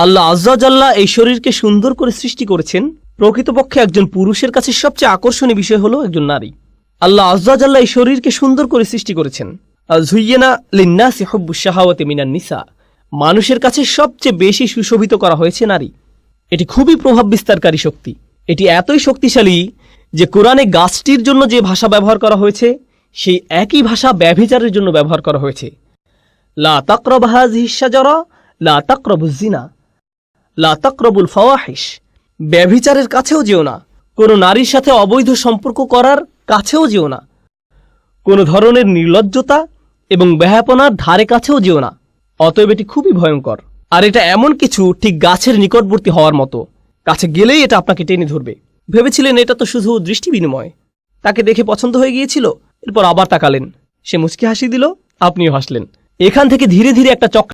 আল্লাহ আজ্জা জাল্লা এই শরীরকে সুন্দর করে সৃষ্টি করেছেন। প্রকৃতপক্ষে একজন পুরুষের কাছে সবচেয়ে আকর্ষণীয় বিষয় হলো একজন নারী। আল্লাহ আজ্জা জাল্লা এই শরীরকে সুন্দর করে সৃষ্টি করেছেন। যুয়্যিনা লিন্নাসি হুব্বুশ শাহাওয়াতি মিনান নিসা, মানুষের কাছে সবচেয়ে বেশি সুশোভিত করা হয়েছে নারী। এটি খুবই প্রভাব বিস্তারকারী শক্তি। এটি এতই শক্তিশালী যে কোরআনে গাছটির জন্য যে ভাষা ব্যবহার করা হয়েছে সেই একই ভাষা ব্যভিচারের জন্য ব্যবহার করা হয়েছে। লা তাকরাবু হাযিহিশ শাজারা লা তাকরাবুজ জিনা লা তাকরাবুল ফাওয়াহিশ, ব্যভিচারের কাছেও যেও না, কোনো নারীর সাথে অবৈধ সম্পর্ক করার কাছেও যেও না, কোনো ধরনের নির্লজ্জতা এবং বেহায়াপনার ধারে কাছেও যেও না। অতএব এটি খুবই ভয়ঙ্কর। আর এটা এমন কিছু ঠিক গাছের নিকটবর্তী হওয়ার মতো, কাছে গেলেই এটা আপনাকে টেনে ধরবে। ভেবেছিলেন এটা তো শুধু দৃষ্টি বিনিময়, তাকে দেখে পছন্দ হয়ে গিয়েছিল, এরপর আবার তাকালেন, সে মুচকি হাসি দিল, আপনিও হাসলেন। এখান থেকে ধীরে ধীরে একটা চক্র